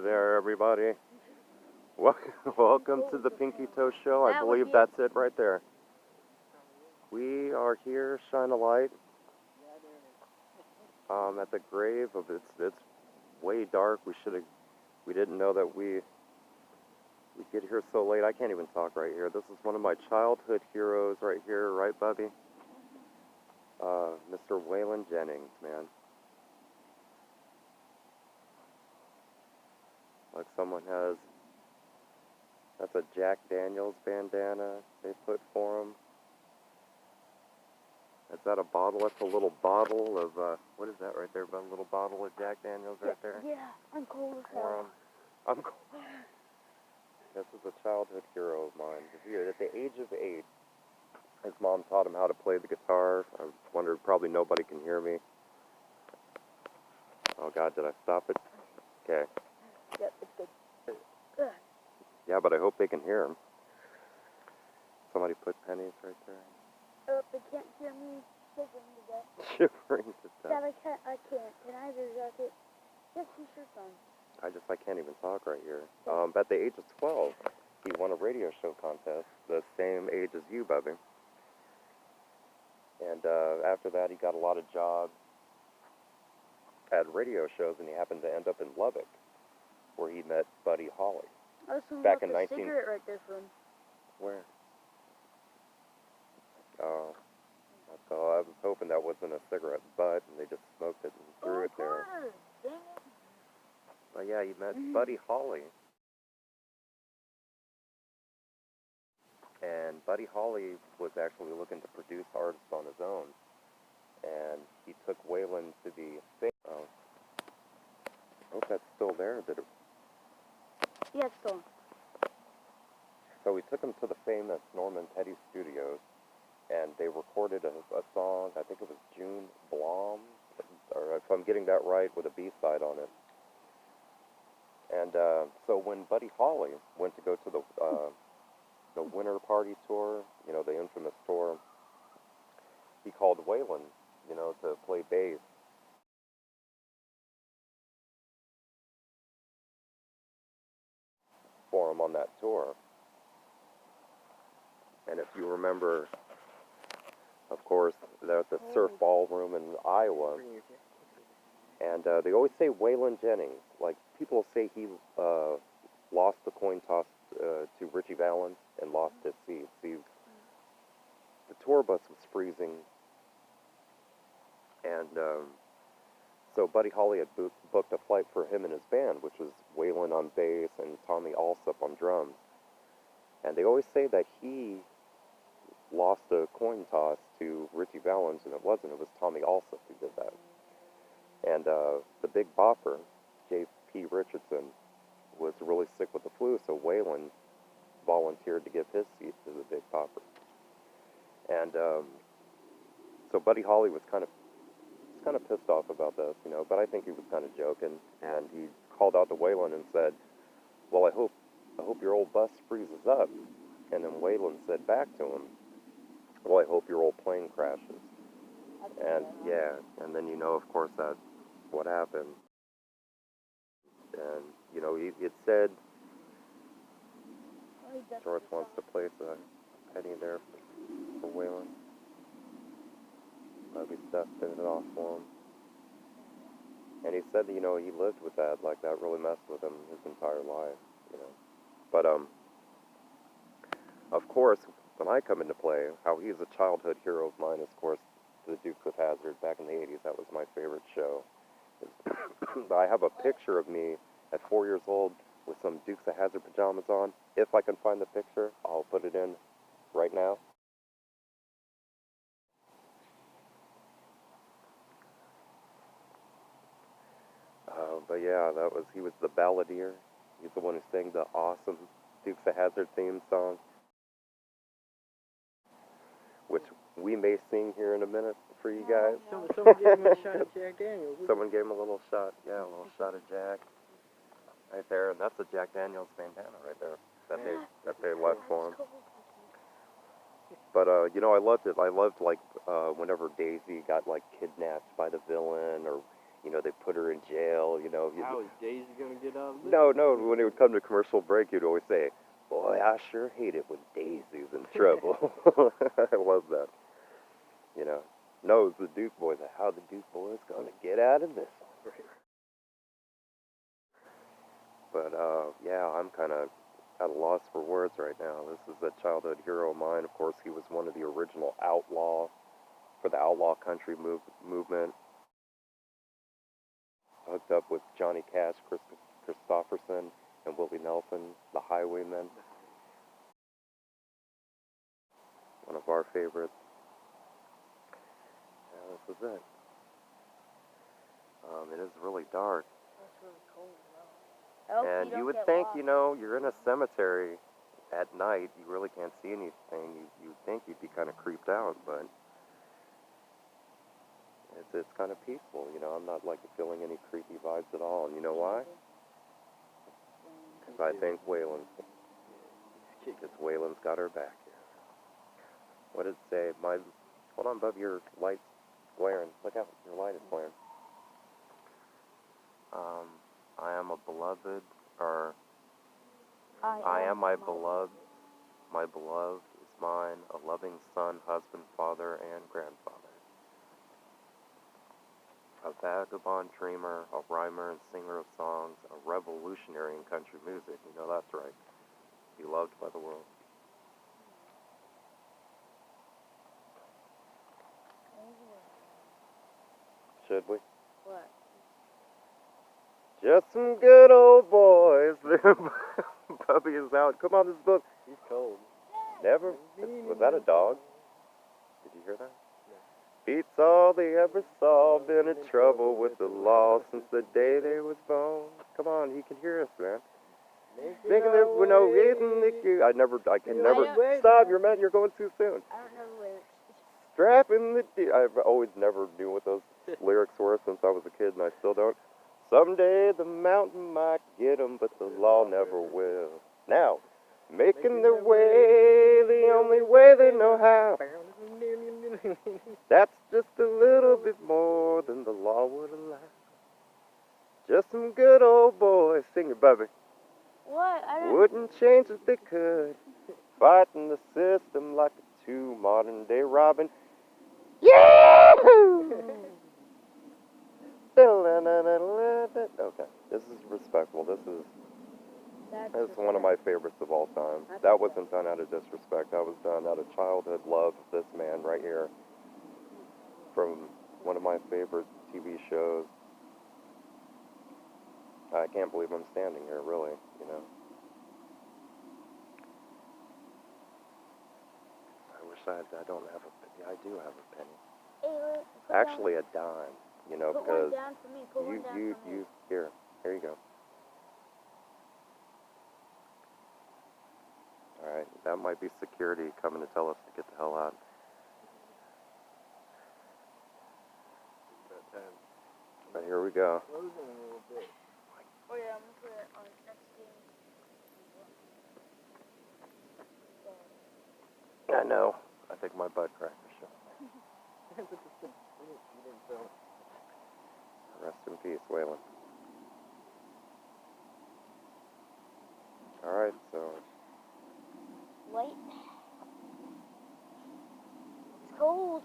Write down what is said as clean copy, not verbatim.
there, everybody. Welcome to the Pinky Toe Show. I believe that's it right there. We are here, shine a light, at the grave of it's way dark. We didn't know that we'd get here so late. I can't even talk right here. This is one of my childhood heroes right here, right, Bubby? Mr. Waylon Jennings, man. Like someone has, that's a Jack Daniels bandana they put for him. Is that a bottle? That's a little bottle of, what is that right there? A little bottle of Jack Daniels right there? Yeah, I'm cold as hell. I'm cold. This is a childhood hero of mine. At the age of 8, his mom taught him how to play the guitar. I wondered, probably nobody can hear me. Oh God, did I stop it? Okay. Yep, it's good. Yeah, but I hope they can hear him. Somebody put pennies right there. Oh, they can't hear me shivering to death. Shivering to death. Dad, I can't. Can I have your jacket? Yes, t-shirts on. I can't even talk right here. At the age of 12, he won a radio show contest, the same age as you, Bubby. And after that, he got a lot of jobs at radio shows, and he happened to end up in Lubbock, where he met Buddy Holly. Oh, someone Back left in a cigarette right there for him. Where? Oh, so I was hoping that wasn't a cigarette butt, and they just smoked it and threw it there. Dang it. But yeah, you met Buddy Holly. And Buddy Holly was actually looking to produce artists on his own. And he took Waylon to the thing. Oh, I hope that's still there. Yeah, it's still. So we took him to the famous Norman Petty Studios, and they recorded a song, I think it was June Blom, or if I'm getting that right, with a B-side on it. And so when Buddy Holly went to go to the Winter Party tour, you know, the infamous tour, he called Waylon, you know, to play bass. For him on that tour. And if you remember, of course, they're at the Surf Ballroom in Iowa. And they always say Waylon Jennings. Like, people say he lost the coin toss to Richie Valens and lost his seat. See, the tour bus was freezing. And so Buddy Holly had booked a flight for him and his band, which was Waylon on bass and Tommy Alsop on drums. And they always say that he lost a coin toss to Richie Valens, and it wasn't. It was Tommy Alsop who did that. And the Big Bopper, J.P. Richardson, was really sick with the flu, so Waylon volunteered to give his seat to the Big Bopper. And so Buddy Holly was kind of pissed off about this, you know, but I think he was kind of joking, and he called out to Waylon and said, well, I hope your old bus freezes up. And then Waylon said back to him, well, I hope your old plane crashes. And yeah, and then, you know, of course, that's what happened. And, you know, he had said, George wants to place a penny there for Waylon. Bubby stuffed it off for him. And he said that, you know, he lived with that, like that really messed with him his entire life, you know. But, of course, when I come into play, how he's a childhood hero of mine is, of course, the Dukes of Hazzard back in the 80s. That was my favorite show. I have a picture of me at 4 years old with some Dukes of Hazzard pajamas on. If I can find the picture, I'll put it in right now. But yeah, he was the balladeer. He's the one who sang the awesome Dukes of Hazzard theme song, which we may sing here in a minute for you guys. Someone gave him a shot of Jack Daniels. Someone gave him a little shot, yeah, a little shot of Jack. Right there, and that's a Jack Daniels bandana right there that they left for him. But, you know, I loved it. I loved, like, whenever Daisy got, like, kidnapped by the villain, or you know, they put her in jail, you know. How is Daisy gonna get out of this? No, when it would come to commercial break, you'd always say, boy, I sure hate it when Daisy's in trouble. I love that. You know, no, it's the Duke boys. How the Duke boys gonna get out of this one? But, yeah, I'm kind of at a loss for words right now. This is a childhood hero of mine. Of course, he was one of the original outlaw for the outlaw country movement. Hooked up with Johnny Cash, Christopherson, and Willie Nelson, the Highwaymen. One of our favorites. Yeah, this is it. It is really dark. It's really cold though. And you would think, you know, you're in a cemetery at night, you really can't see anything. You'd think you'd be kind of creeped out, but it's kind of peaceful, you know. I'm not like feeling any creepy vibes at all. And you know why? Because I think Waylon. Because Waylon's got her back here. What did it say? Hold on, Bub, your light's glaring. Look out, your light is glaring. I am a beloved, or I am my beloved. My beloved is mine, a loving son, husband, father, and grandfather. A vagabond dreamer, a rhymer and singer of songs, a revolutionary in country music. You know that's right. Beloved by the world. Should we? What? Just some good old boys. Puppy is out. Come on, this book. He's cold. Never. Was that a dog? Did you hear that? Beats all they ever saw, been in trouble with the law since the day they was born. Come on, he can hear us, man. Thinking that we're no reason I can never stop. You're going too soon. I don't know the lyrics. Strapping I've always never knew what those lyrics were since I was a kid, and I still don't. Someday the mountain might get 'em, but the law never will. Now, making their way the only way they know how. That's just a little bit more than the law would allow. Just some good old boys, sing it, Bubby. What? I don't. Wouldn't change if they could. Fighting the system like a two modern-day Robin. Yahoo! Okay, this is respectful. This is one of my favorites of all time. That wasn't done out of disrespect. That was done out of childhood love of this man right here. From one of my favorite TV shows. I can't believe I'm standing here, really, you know. I wish I don't have a penny. I do have a penny. Hey, Actually, a dime, you know, put because one down for me. Put one down for me. here you go. All right, that might be security coming to tell us to get the hell out. But here we go. Oh yeah, I'm gonna put it on next game. I know. I think my butt crack is showing. Rest in peace, Waylon. All right, so. Wait. It's cold.